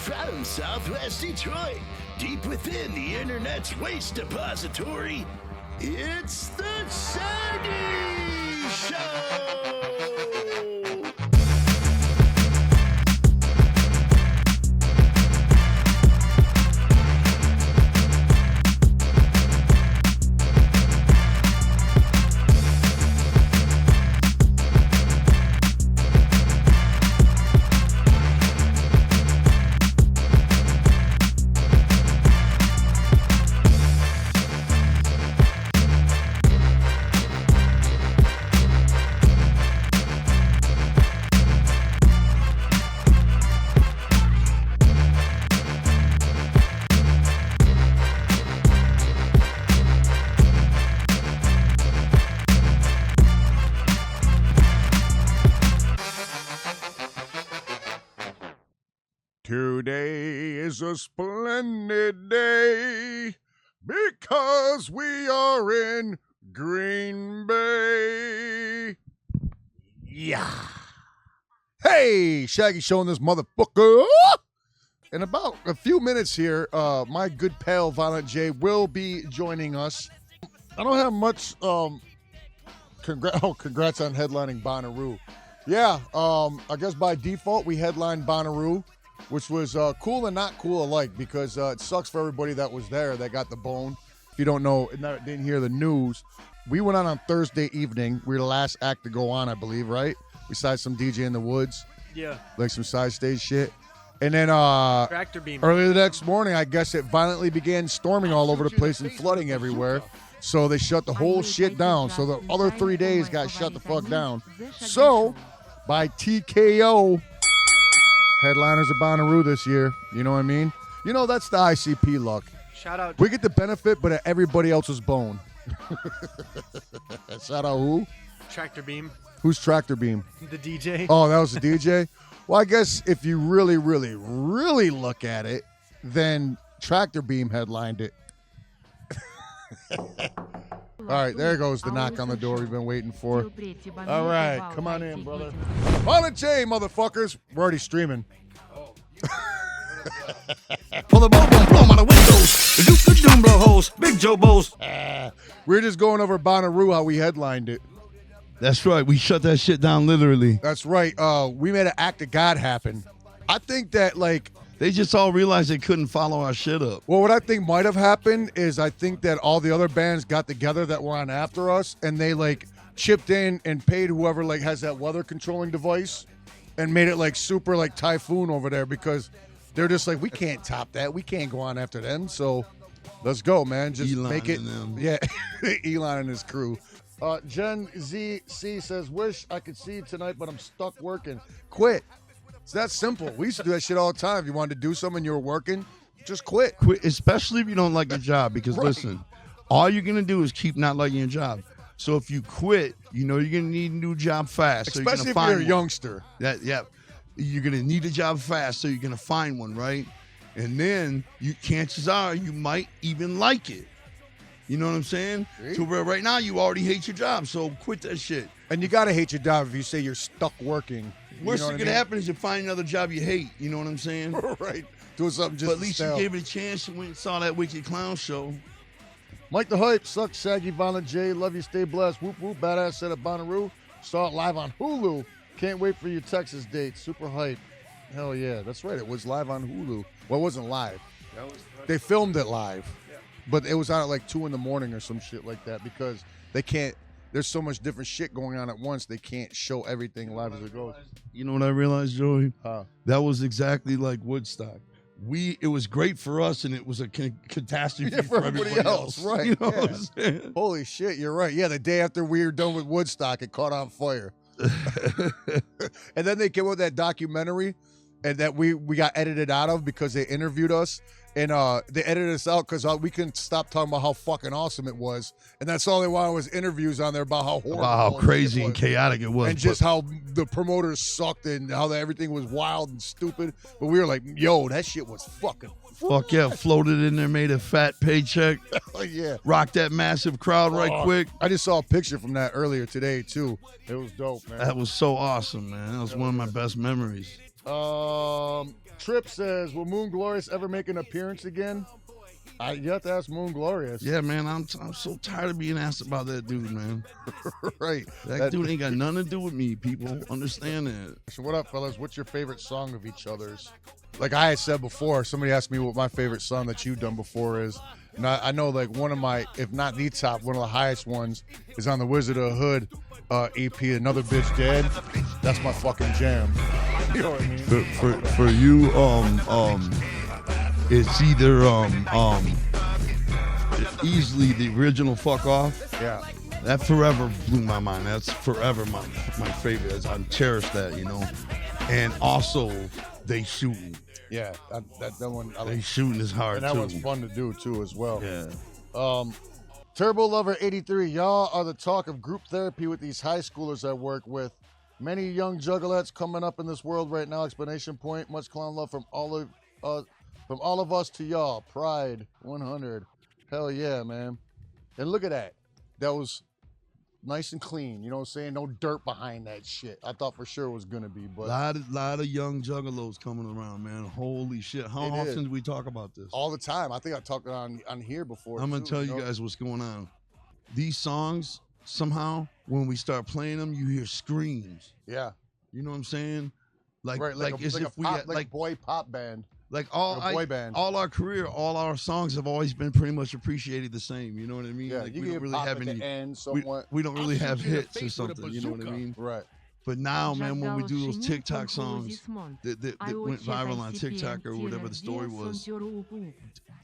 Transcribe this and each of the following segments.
From Southwest Detroit, deep within the internet's waste depository, it's the Shaggy Show! Today is a splendid day because we are in Green Bay. Yeah. Hey, Shaggy showing this motherfucker. In about a few minutes here, my good pal Violent J will be joining us. I don't have much congrats on headlining Bonnaroo. Yeah, I guess by default we headlined Bonnaroo, which was cool and not cool alike because it sucks for everybody that was there that got the bone. If you don't know, didn't hear the news, we went on Thursday evening. We were the last act to go on, I believe, right? Besides some DJ in the woods. Yeah. Like some side stage shit. And then Tractor beam. early the next morning, I guess it violently began storming all over the place and flooding everywhere. So they shut the whole shit down. So the other 3 days got shut the fuck down. So by TKO, headliners of Bonnaroo this year. You know what I mean? You know, that's the ICP luck. Shout out. We get the benefit, but at everybody else's bone. Shout out who? Tractor beam. Who's Tractor Beam? The DJ. Oh, that was the DJ? Well, I guess if you really, really, really look at it, then Tractor Beam headlined it. All right, there goes the knock on the door we've been waiting for. All right, come on in, brother. Violent J, motherfuckers. We're already streaming. For the boat won't blow out the windows. The Duke of Doom blow holes. Big Joe Bows. We're just going over Bonnaroo, how we headlined it. That's right. We shut that shit down literally. That's right. We made an act of God happen. I think that, like, They just all realized they couldn't follow our shit up. well, what I think might have happened is I think that all the other bands got together that were on after us, and they, like, chipped in and paid whoever, like, has that weather controlling device and made it, like, super, like, typhoon over there because they're just like, we can't top that. We can't go on after them. So let's go, man. Just Elon make it. and them. Yeah, Elon and his crew. Gen ZC says, wish I could see you tonight, but I'm stuck working. Quit. It's that simple. We used to do that shit all the time. If you wanted to do something and you were working, just quit. Quit, especially if you don't like your job. Because Right. listen, all you're gonna do is keep not liking your job. So if you quit, you know you're gonna need a new job fast. So Especially if gonna you're a find youngster. you're gonna need a job fast, so you're gonna find one, right? And then chances are you might even like it. You know what I'm saying? See? So where right now you already hate your job, so quit that shit. And you got to hate your job if you say you're stuck working. Worst you know thing could happen is you find another job you hate. You know what I'm saying? Right. Doing something just But at least to you sell. gave it a chance and went and saw that Wicked Clown show. Mike the Hype, sucks, Shaggy, Violent J, love you, stay blessed. Whoop, whoop, badass set at Bonnaroo. Saw it live on Hulu. Can't wait for your Texas date. Super hype. Hell yeah. That's right. It was live on Hulu. Well, it wasn't live. They filmed it live. Yeah. But it was on at like 2 a.m. or some shit like that because they can't, there's so much different shit going on at once. They can't show everything live as it goes. You know what I realized, Joey? Huh. That was exactly like Woodstock. It was great for us, and it was a catastrophe Yeah, for everybody else. right, You know yeah. what I'm saying? Holy shit, you're right. Yeah, the day after we were done with Woodstock, it caught on fire. And then they came with that documentary and that we got edited out of because they interviewed us. And they edited us out because we couldn't stop talking about how fucking awesome it was. And that's all they wanted was interviews on there about how horrible. About how all crazy shit and was. chaotic it was. And just how the promoters sucked and how everything was wild and stupid. But we were like, yo, that shit was fucking fuck yeah, floated in there, made a fat paycheck, Oh, yeah. rocked that massive crowd right quick. I just saw a picture from that earlier today, too. It was dope, man. That was so awesome, man. That was one of my best memories. Trip says, will Moon Glorious ever make an appearance again? You have to ask Moon Glorious. Yeah, man, I'm so tired of being asked about that dude, man. Right. That dude ain't got nothing to do with me, people. Understand that. So what up, fellas? What's your favorite song of each other's? Like I had said before, somebody asked me what my favorite song that you've done before is. And I know like one of my, if not the top, one of the highest ones is on the Wizard of the Hood EP, Another Bitch Dead. That's my fucking jam. You know what I mean? For you, it's either easily the original Fuck Off. Yeah. That forever blew my mind. That's forever my favorite. I cherish that, you know. And also, They Shooting. Yeah, that one. They Shooting is hard, and that too. one's fun to do, too, as well. Yeah. Turbo Lover 83, y'all are the talk of group therapy with these high schoolers I work with. Many young juggalettes coming up in this world right now. Explanation point. Much clown love from all of us to y'all. Pride 100. Hell yeah, man. And look at that. That was nice and clean. You know what I'm saying? No dirt behind that shit. I thought for sure it was gonna be, but lot of young juggalos coming around, man. Holy shit! How often do we talk about this? all the time. I think I talked on here before. I'm gonna tell you guys what's going on. These songs, somehow, when we start playing them, you hear screams. Yeah. You know what I'm saying? Like as if we pop, had, like boy pop band. Like a boy band. all our career, all our songs have always been pretty much appreciated the same. You know what I mean? Yeah, like you we get don't really pop have at any. the end somewhat. We don't really have hits or something. You know what I mean? Right. But now, man, when we do those TikTok songs that went viral on TikTok or whatever the story was,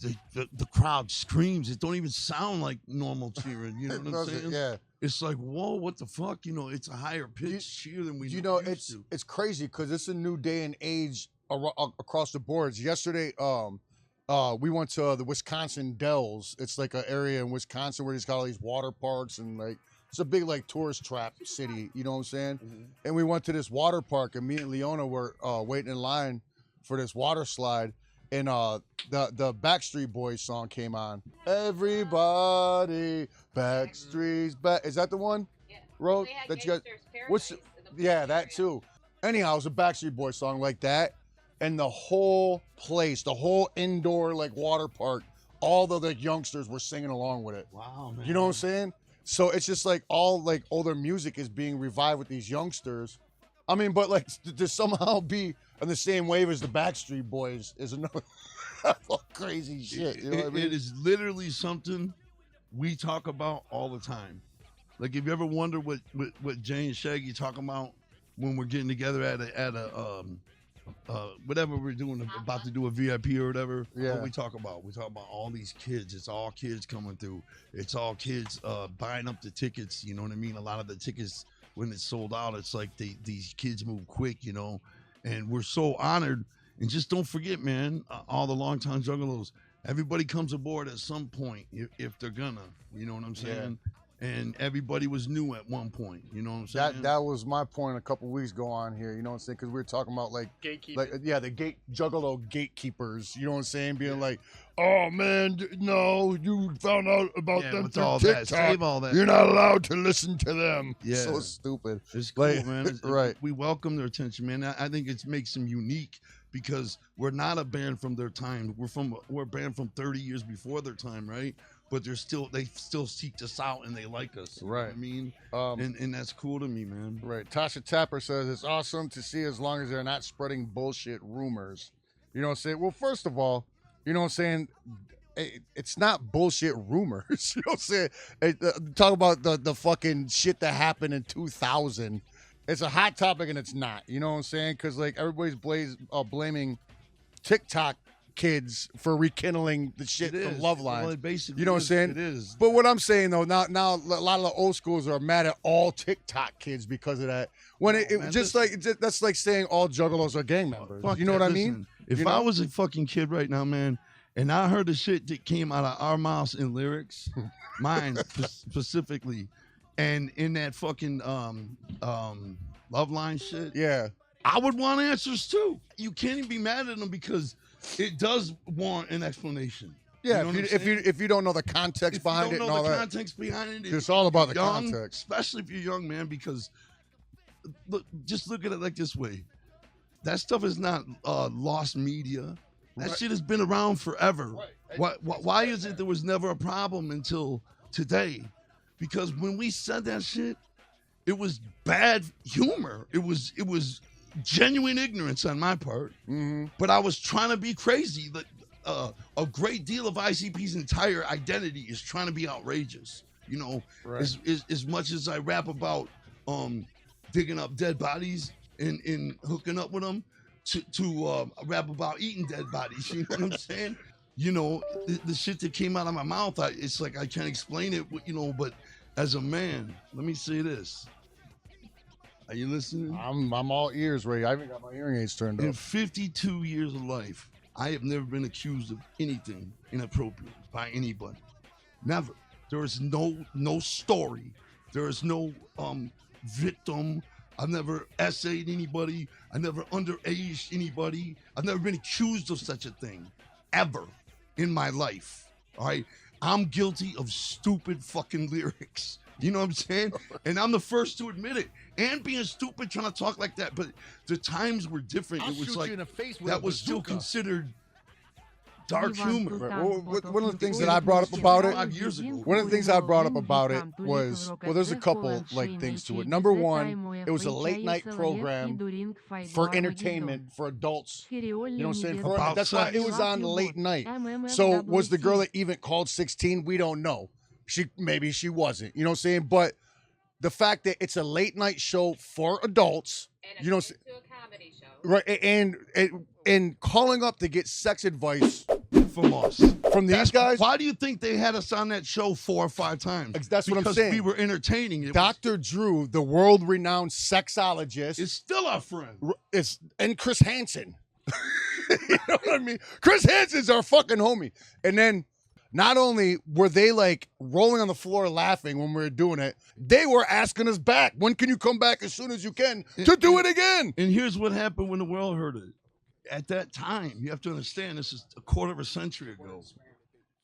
the crowd screams. It don't even sound like normal cheering. You know what I'm saying? Yeah. It's like, whoa, what the fuck? You know, it's a higher pitch cheer than we You know, used to. it's crazy because it's a new day and age across the boards. Yesterday, we went to the Wisconsin Dells. It's like an area in Wisconsin where it's got all these water parks and like it's a big like tourist trap city. You know what I'm saying? Mm-hmm. And we went to this water park, and me and Leona were waiting in line for this water slide. And the Backstreet Boys song came on. Everybody, Backstreet's back. Is that the one? Yeah. Wrote They had that you got. Gangsters What's? Paradise in the Yeah, that area. too. Anyhow, it was a Backstreet Boys song like that, and the whole place, the whole indoor like water park, all the like youngsters were singing along with it. Wow, man. You know what I'm saying? So it's just like all like older music is being revived with these youngsters. I mean, but like to somehow be on the same wave as the Backstreet Boys is another crazy shit. You know what I mean? It is literally something we talk about all the time. Like, if you ever wonder what Jay and Shaggy talk about when we're getting together at a whatever we're doing, about to do a VIP or whatever, Yeah. what we talk about all these kids. It's all kids coming through. It's all kids buying up the tickets. You know what I mean? A lot of the tickets, when it's sold out, it's like these kids move quick, you know, and we're so honored. And just don't forget, man, all the longtime juggalos, everybody comes aboard at some point if they're gonna, you know what I'm saying? Yeah. And everybody was new at one point, you know what I'm saying? That was my point a couple weeks ago on here, you know what I'm saying? Because we were talking about like Gatekeeping. the juggalo gatekeepers, you know what I'm saying? Being like, oh man, no, you found out about them with through all TikTok. that, save all that. You're not allowed to listen to them. Yeah. So stupid. It's cool, Like, man. right. We welcome their attention, man. I think it makes them unique because we're not a band from their time. We're a band from 30 years before their time, right? But they still seek us out and they like us. You know what I mean? And that's cool to me, man. Right. Tasha Tapper says it's awesome to see as long as they're not spreading bullshit rumors. You know what I'm saying? Well, first of all, you know what I'm saying? It's not bullshit rumors. You know what I'm saying? Talk about the fucking shit that happened in 2000. It's a hot topic and it's not. You know what I'm saying? Because like everybody's blaming TikTok kids for rekindling the shit from Love Line. Well, basically, you know what I'm saying? It is. But what I'm saying though, now a lot of the old schools are mad at all TikTok kids because of that. When that's like saying all juggalos are gang members. You know what I mean? If I was a fucking kid right now, man, and I heard the shit that came out of our mouths in lyrics, mine specifically, and in that fucking Love Line shit, yeah, I would want answers too. You can't even be mad at them because it does warrant an explanation. Yeah, you know if you don't know the context behind it and all that. Context behind it, it's all about the young, context. especially if you're young, man. Because just look at it like this way: That stuff is not lost media. That Right. shit has been around forever. Right. Why is it there was never a problem until today? Because when we said that shit, it was bad humor. It was genuine ignorance on my part. Mm-hmm. But I was trying to be crazy. A great deal of ICP's entire identity is trying to be outrageous. You know, Right. as much as I rap about digging up dead bodies and hooking up with them, to rap about eating dead bodies. You know what I'm saying? You know, the shit that came out of my mouth, it's like I can't explain it. You know, but as a man, let me say this. Are you listening? I'm all ears, Ray. I even got my hearing aids turned In up. 52 years of life, I have never been accused of anything inappropriate by anybody. Never. There is no story. There is no victim. I've never essayed anybody. I never underaged anybody. I've never been accused of such a thing ever in my life. All right. I'm guilty of stupid fucking lyrics. You know what I'm saying? And I'm the first to admit it. And being stupid, trying to talk like that. But the times were different. I'll It was shoot like you in the face with that a was still bazooka. considered dark humor. Right. One of the things that I brought up about it, 5 years ago. one of the things I brought up about it was, well, there's a couple like things to it. Number one, it was a late night program for entertainment for adults. You know what I'm saying? About That's why it was on late night. So was the girl that even called 16? We don't know. Maybe she wasn't. You know what I'm saying? But the fact that it's a late night show for adults, you know, to a comedy show. right? And calling up to get sex advice From us. from these guys. Why do you think they had us on that show 4 or 5 times? That's what I'm Because saying. we were entertaining. Dr. Drew, the world-renowned sexologist, Is still our friend. and Chris Hansen. You know what I mean? Chris Hansen's our fucking homie. And then not only were they like rolling on the floor laughing when we were doing it, they were asking us back. When can you come back as soon as you can to do it again? And here's what happened when the world heard it. At that time, you have to understand, this is a quarter of a century ago.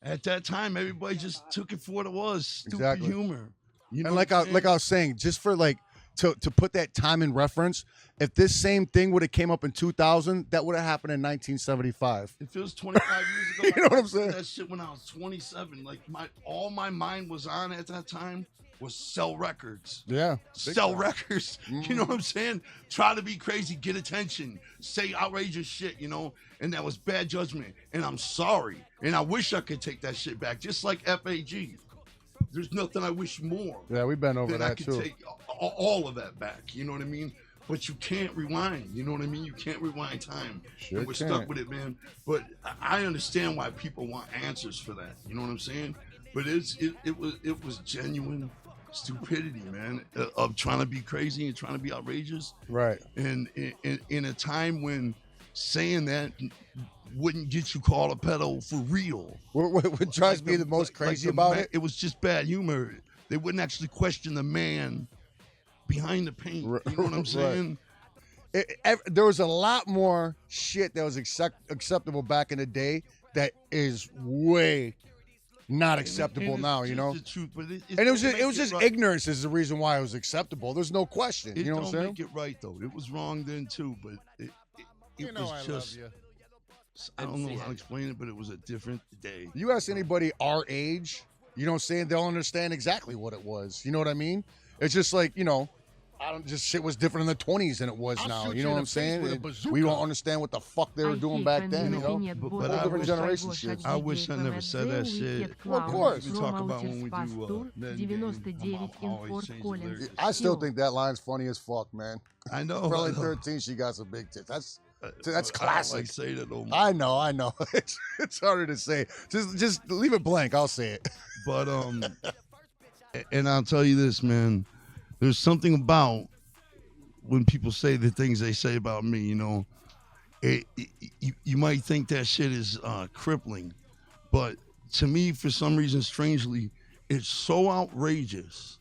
At that time, everybody just took it for what it was. Stupid Exactly. humor. You know And what I'm saying? like I was saying, just for like to put that time in reference, if this same thing would have came up in 2000, that would have happened in 1975. If it was 25 years ago, You know what I'm saying? That shit when I was 27. Like all my mind was on at that time was sell records. Yeah. Sell records. You know what I'm saying? Try to be crazy, get attention, say outrageous shit, you know? And that was bad judgment. And I'm sorry. And I wish I could take that shit back, just like FAG. There's nothing I wish more Yeah, we've been over than I that could too. take all of that back. You know what I mean? But you can't rewind. You know what I mean? You can't rewind time. Sure And we're can't. stuck with it, man. But I understand why people want answers for that. You know what I'm saying? But it was genuine stupidity, man, of trying to be crazy and trying to be outrageous. Right. And in a time when saying that wouldn't get you called a pedo for real. What drives me the most crazy about it? It was just bad humor. They wouldn't actually question the man behind the paint. You know what I'm Right. saying? There was a lot more shit that was acceptable back in the day that is way not acceptable And now, it's you just know? the truth, but And it was don't make just right. ignorance is the reason why it was acceptable. There's no question. It You know what I'm don't saying? make it right though. It was wrong then too, but it was just. I don't know how to explain it, but it was a different day. You ask anybody our age, you know what I'm saying? They'll understand exactly what it was. You know what I mean? It's just like, you know, just shit was different in the 20s than it was I'll now. shoot You you know in what the I'm face saying? with a We bazooka. don't understand what the fuck they were doing back then, you know? But Whole different generation shit. I wish I never said that shit. Well, of course. We talk about when we do I still think that line's funny as fuck, man. I know. Probably I know. 13, she got some big tits. That's I don't classic. like say that no more. I know. It's harder to say. Just leave it blank. I'll say it. But and I'll tell you this, man. There's something about when people say the things they say about me. You know, you might think that shit is crippling, but to me, for some reason, strangely, it's so outrageous.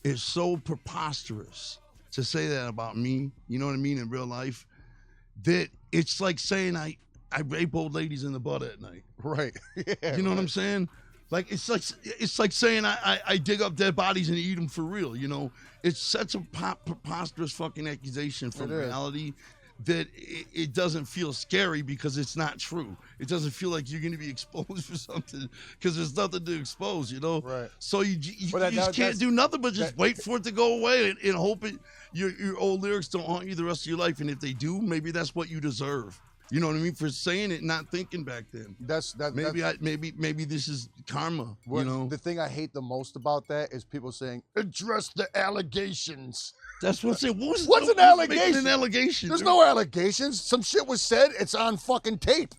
It's so preposterous to say that about me. You know what I mean? In real life, that it's like saying I rape old ladies in the butt at night. Right. Yeah, You know what I'm right. saying? Like it's like saying I dig up dead bodies and eat them for real. You know, it's such a preposterous fucking accusation from It is. reality that it doesn't feel scary because it's not true. It doesn't feel like you're going to be exposed for something because there's nothing to expose, you know? Right. So you But just can't do nothing but just wait for it to go away and hope your old lyrics don't haunt you the rest of your life. And if they do, maybe that's what you deserve. You know what I mean? For saying it, not thinking back then. Maybe this is karma. You know, the thing I hate the most about that is people saying address the allegations. That's what I'm saying. What's an allegation? An allegation. There's no allegations. Some shit was said. It's on fucking tape.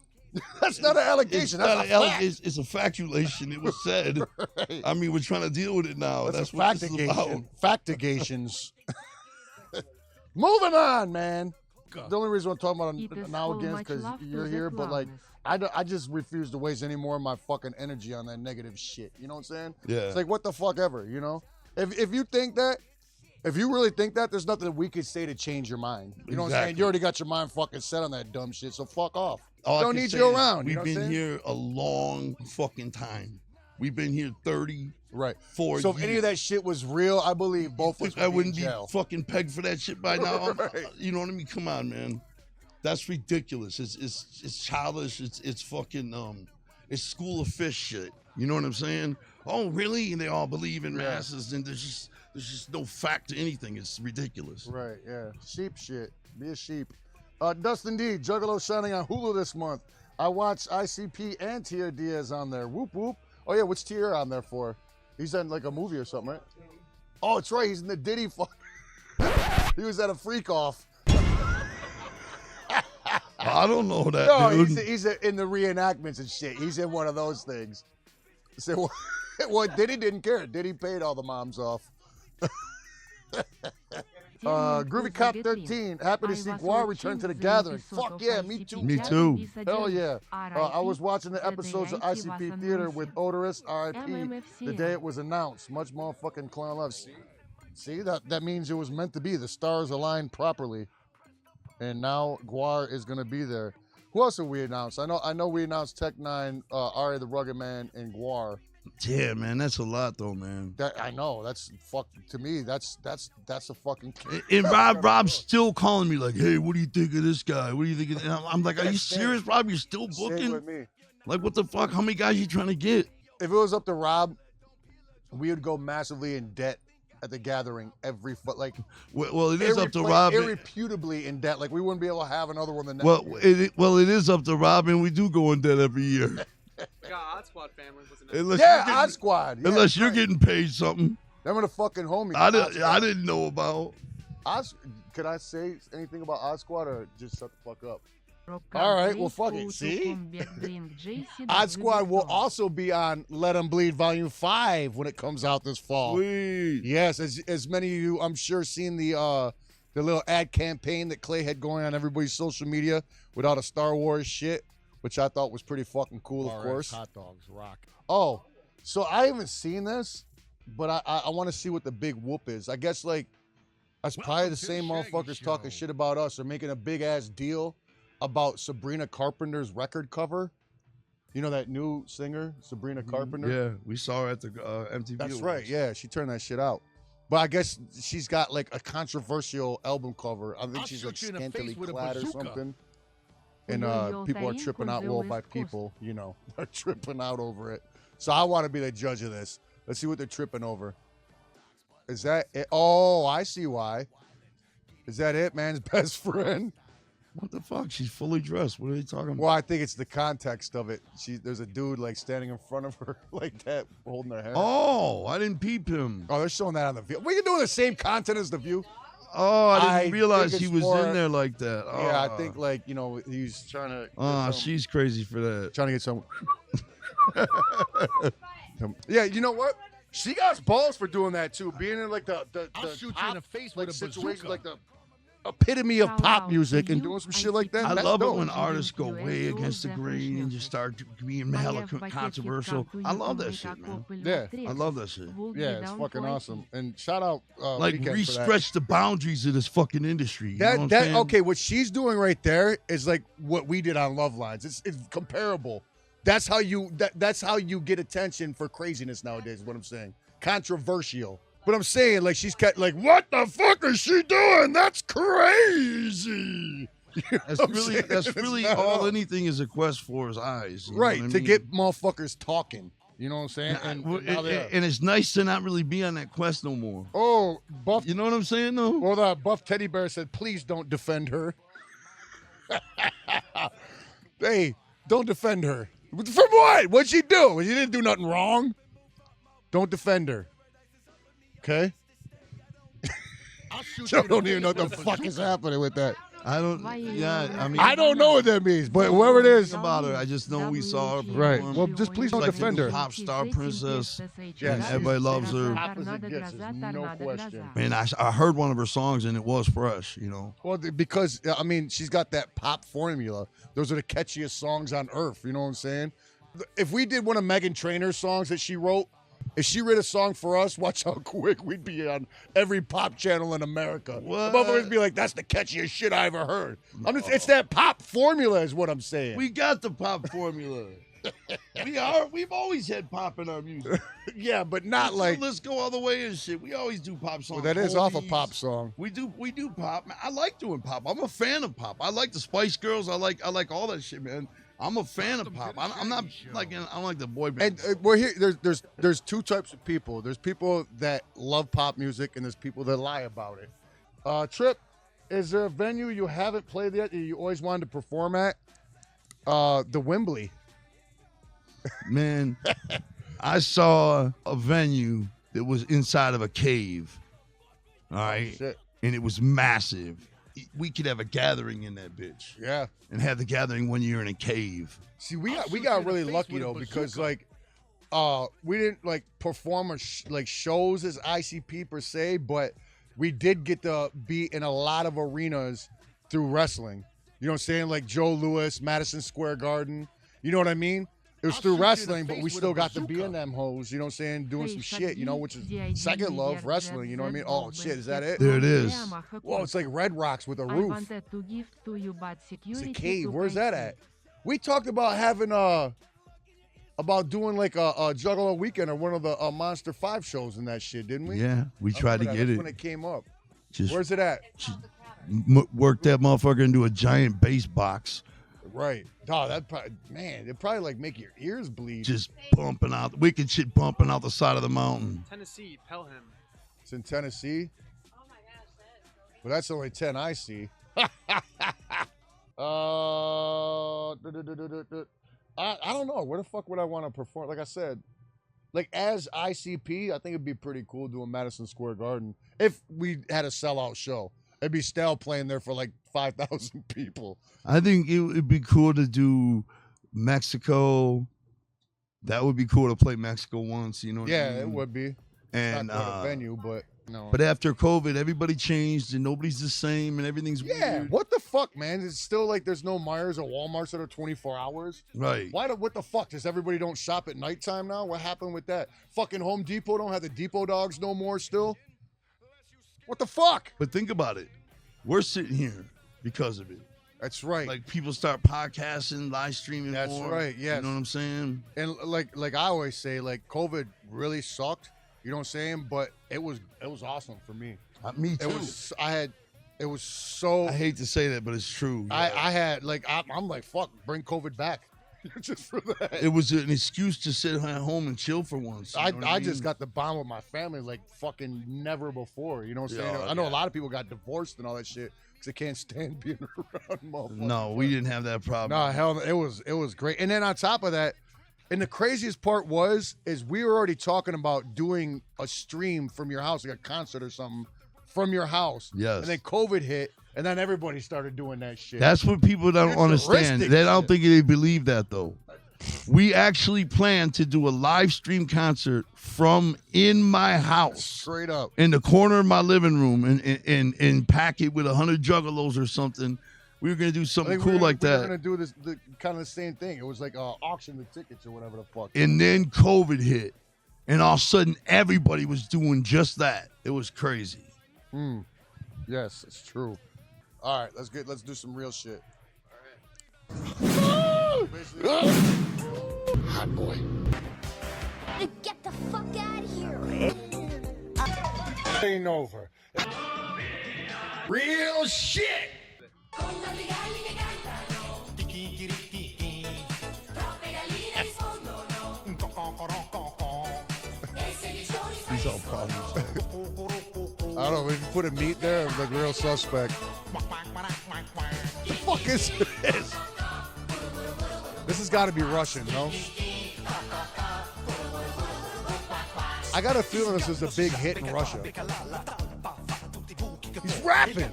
That's not an allegation. That's a fact. It's a factulation. It was said. Right. I mean, we're trying to deal with it now. That's what this is about. Factigations. Moving on, man. The only reason I'm talking about it now again is because you're here, but like, I just refuse to waste any more of my fucking energy on that negative shit. You know what I'm saying? Yeah. It's like, what the fuck ever, you know? If you think that, if you really think that, there's nothing that we could say to change your mind. You know what I'm saying? You already got your mind fucking set on that dumb shit, so fuck off. All I don't need you around. We've been here a long fucking time. We've been here 34 years. So if any of that shit was real, I believe both of us I wouldn't in be jail. fucking pegged for that shit by now. Right. You know what I mean? Come on, man. That's ridiculous. It's childish. It's fucking it's school of fish shit. You know what I'm saying? Oh, really? And they all believe in masses, and there's just no fact to anything. It's ridiculous. Right, yeah. Sheep shit. Be a sheep. Dustin D, Juggalo shining on Hulu this month. I watched ICP and Tia Diaz on there. Whoop, whoop. Oh, yeah, what's Tia on there for? He's in like a movie or something, right? Oh, it's right. He's in the Diddy fuck. He was at a freak off. I don't know that, No, dude. he's in the reenactments and shit. He's in one of those things. So, well, Diddy didn't care. Diddy paid all the moms off. Groovy Cop 13, happy to see Guar return to the gathering. Fuck yeah, me too. Me too. Hell yeah. I was watching the episodes of ICP Theater with Odorous, RIP, the day it was announced. Much motherfucking clown love. See, that means it was meant to be. The stars aligned properly. And now Guar is going to be there. Who else have we announced? I know we announced Tech 9, Ari the Rugged Man, and Guar. Yeah, man, that's a lot though, man. I know. That's to me. That's a fucking. And Rob's still calling me like, "Hey, what do you think of this guy? What do you think?" And I'm like, "Are you serious, Rob? You're still booking? With me. Like, what the fuck? How many guys you trying to get?" If it was up to Rob, we would go massively in debt at the gathering every Well, it is up to Rob. Irreputably in debt. Like we wouldn't be able to have another one the next year. It is up to Rob, and we do go in debt every year. Odd Squad family was Odd Squad. Yeah, unless you're getting paid something. Them are the fucking homies. I didn't know about. Could I say anything about Odd Squad or just shut the fuck up? All right, well, fuck it. See? Odd Squad will also be on Let 'Em Bleed Volume 5 when it comes out this fall. Sweet. Yes, as many of you, I'm sure, seen the little ad campaign that Clay had going on everybody's social media with all the Star Wars shit, which I thought was pretty fucking cool, of course. Hot dogs rock. Oh, so I haven't seen this, but I want to see what the big whoop is. I guess, like, that's probably the same motherfuckers talking shit about us or making a big-ass deal about Sabrina Carpenter's record cover. You know that new singer, Sabrina Carpenter? Yeah, we saw her at the MTV That's Awards. right, yeah. She turned that shit out. But I guess she's got, like, a controversial album cover. I think she's, like, scantily clad or something. And people are tripping out. Well, by people, you know, they're tripping out over it. So I want to be the judge of this. Let's see what they're tripping over. Is that it? Oh, I see why. Is that it, man's best friend? What the fuck? She's fully dressed. What are they talking about? Well, I think it's the context of it. There's a dude like standing in front of her like that, holding her hair. Oh, I didn't peep him. Oh, they're showing that on The View. We're doing the same content as The View. Oh, I didn't realize he was in there like that. Oh. Yeah, I think like, you know, he's trying to. Oh, she's crazy for that. Trying to get some. Yeah, you know what? She got balls for doing that too. Being in like the I'll shoot you in the face like with a situation, bazooka. like the epitome of pop music and doing some shit like that. I That's love dope. it when artists go way against the grain and just start being hella controversial. I love that shit, man. Yeah. I love that shit. Yeah, it's fucking awesome. And shout out Like Weeknd for that. re-stretch the boundaries of this fucking industry. You know what I'm saying? Okay, what she's doing right there is like what we did on Love Lines. It's comparable. That's how you get attention for craziness nowadays, is what I'm saying. Controversial. But I'm saying, like, she's like, what the fuck is she doing? That's crazy. That's really all anything is a quest for is eyes. You know Right, what I to mean? get motherfuckers talking. You know what I'm saying? And it's nice to not really be on that quest no more. Oh, Buff. You know what I'm saying, though? Well, the Buff Teddy Bear said, please don't defend her. Hey, don't defend her. From what? What'd she do? She didn't do nothing wrong. Don't defend her. Okay? I'll shoot I you in don't the even know what face the with a fuck bazooka. is happening with that. I don't. Yeah, I mean, I don't know what that means, but whoever it is. about her. I just know we saw her perform. Right. Well, just please don't Like defend a her. pop star princess. Yes. And everybody loves her. Opposite gets is no question. And I heard one of her songs and it was fresh, you know. Well, because, I mean, she's got that pop formula. Those are the catchiest songs on earth. You know what I'm saying? If we did one of Meghan Trainor's songs that she wrote, if she wrote a song for us, watch how quick we'd be on every pop channel in America. What? The motherfuckers be like, that's the catchiest shit I ever heard. It's that pop formula is what I'm saying. We got the pop formula. We've always had pop in our music. Yeah, but not like. Let's go all the way and shit. We always do pop songs. Well, that is off a Oldies. pop song. We do pop. Man, I like doing pop. I'm a fan of pop. I like the Spice Girls. I like all that shit, man. I'm a fan of pop. I'm not like I don't like the boy band. And we're here. There's two types of people. There's people that love pop music, and there's people that lie about it. Trip, is there a venue you haven't played yet that you always wanted to perform at? The Wembley. Man, I saw a venue that was inside of a cave. All right, Shit. and it was massive. We could have a gathering in that bitch. Yeah. And have the gathering when you're in a cave. See, we I'll shoot you got in the really face lucky with a though because bazooka. like we didn't like perform like shows as ICP per se, but we did get to be in a lot of arenas through wrestling. You know what I'm saying? Like Joe Louis, Madison Square Garden. You know what I mean? It was I'll through shoot you in the wrestling, but face we with a still got to be bazooka. in them hoes. You know what I'm saying? Doing some shit, you know, which is second love wrestling. You know what I mean? Oh shit, is that it? There it is. Whoa, it's like Red Rocks with a roof. It's a cave. Where's that at? We talked about having about doing like a Juggalo weekend or one of the Monster 5 shows and that shit, didn't we? Yeah, we I tried to remember get that. it. That's when it came up. Just Where's it at? work that motherfucker into a giant bass box. Right. Oh, that probably, man, it'd probably like make your ears bleed. Just pumping out, wicked shit pumping out the side of the mountain. Tennessee, Pelham. It's in Tennessee. Oh my gosh, that is Well, that's the only 10 I see. I don't know. Where the fuck would I want to perform? Like I said, like as ICP, I think it'd be pretty cool doing Madison Square Garden if we had a sellout show. It'd be Stell playing there for like 5,000 people. I think it would be cool to do Mexico. That would be cool to play Mexico once, you know what I Yeah, mean? it would be. And Not quite a venue, but no. but after COVID, everybody changed and nobody's the same and everything's yeah, weird. what the fuck, man? It's still like there's no Myers or Walmarts that are 24 hours. Right. What the fuck? Does everybody don't shop at nighttime now? What happened with that? Fucking Home Depot don't have the Depot dogs no more still? What the fuck? But think about it. We're sitting here because of it. That's right. Like people start podcasting, live streaming. That's more, right, yes. You know what I'm saying? And like I always say, like COVID really sucked. You know what I'm saying? But it was awesome for me. Me too. It was so I hate to say that, but it's true. I had like I'm like fuck, bring COVID back. Just for that. It was an excuse to sit at home and chill for once. You know what I mean? just got the bond with my family like fucking never before. You know what I'm saying? Yeah, I know yeah. a lot of people got divorced and all that shit because they can't stand being around motherfuckers. No, we didn't have that problem. No, hell, it was great. And then on top of that, and the craziest part is we were already talking about doing a stream from your house, like a concert or something from your house. Yes. And then COVID hit, and then everybody started doing that shit. That's what people don't understand. Futuristic They don't shit. think they believe that though. We actually plan to do a live stream concert from in my house, straight up. in the corner of my living room, and pack it with 100 juggalos or something. We were gonna do I something think cool we were like that. gonna do the kind of the same thing. It was like auction the tickets or whatever the fuck. And then COVID hit, and all of a sudden everybody was doing just that. It was crazy. Yes, it's true. All right, let's do some real shit. Hot boy. Get the fuck out of here. Ain't over. Real shit. Con la legal solve problems. I don't know. If you put a meat there, it's like real suspect. The fuck is this? This has got to be Russian, no? I got a feeling this is a big hit in Russia. He's rapping.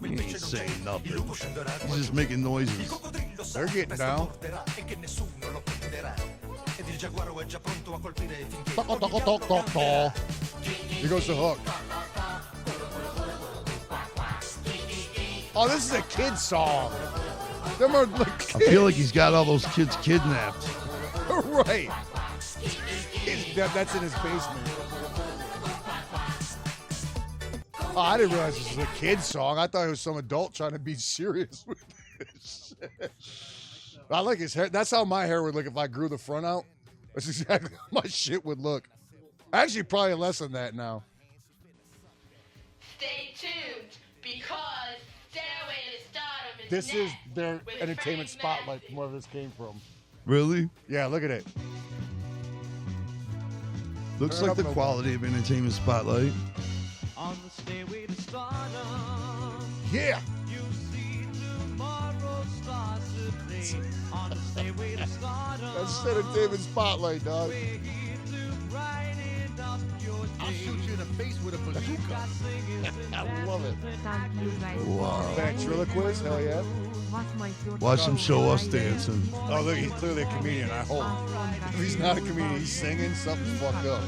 He ain't saying nothing. He's just making noises. They're getting down. Here goes the hook. Oh, this is a kid's song. Them are like kids. I feel like he's got all those kids kidnapped. Right. That's in his basement. Oh, I didn't realize this was a kid's song. I thought it was some adult trying to be serious with this. I like his hair. That's how my hair would look if I grew the front out. That's exactly how my shit would look. Actually, probably less than that now. Stay tuned because Stairway to Stardom is This is next their with entertainment Freddie spotlight Mercury. from where this came from. Really? Yeah, look at it. Looks Turn like up the the- quality of entertainment spotlight. On the stairway to stardom, Yeah. you see tomorrow's stars today. On the stairway to stardom, That's entertainment spotlight, dog. we're here to brighten up your I'll day. shoot you in the face with a bazooka. Got singers and I love it. Thank you guys. Wow. Ventriloquist? Hell yeah. What's my first Watch him show us song? dancing. Oh, look, he's clearly a comedian, I hope. If he's not a comedian, he's singing, something's fucked up.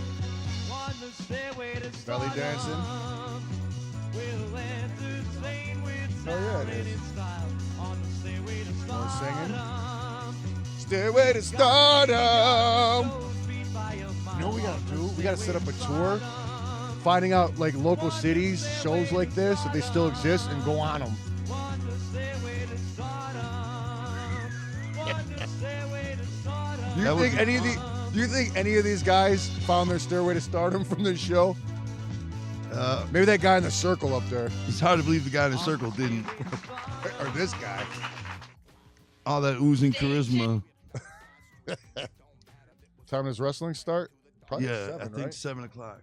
on the stairway to Belly stardom, dancing. we'll entertain with Oh, yeah, it sound is. and style. On the stairway to More singing. stardom, Stairway to stardom. beat by a You know what we gotta do? We gotta set up a tour, finding out like local cities, shows like this, if they still exist, and go on them. Do That you would think be any of the? Do you think any of these guys found their stairway to stardom from this show? Maybe that guy in the circle up there, It's hard to believe the guy in the circle didn't. or this guy. All that oozing charisma. Time does wrestling start? Probably Yeah, 7, I think right? 7 o'clock.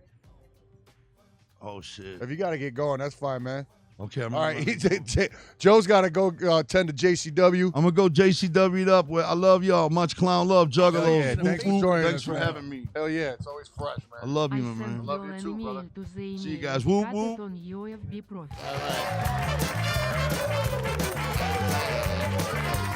Oh, shit. If you got to get going, that's fine, man. Okay, I'm All gonna right, Joe's got to go tend to JCW. I'm gonna go JCW'd up. Where I love y'all. Much clown love, juggalos. Hell yeah, Whoop, thanks for whoop. joining Thanks us, for man. having me. Hell yeah, it's always fresh, I man. love you, I my sent man. Love you you an too, brother. email to the See you email guys. Whoop, indicated whoop. on your FB profile. All right.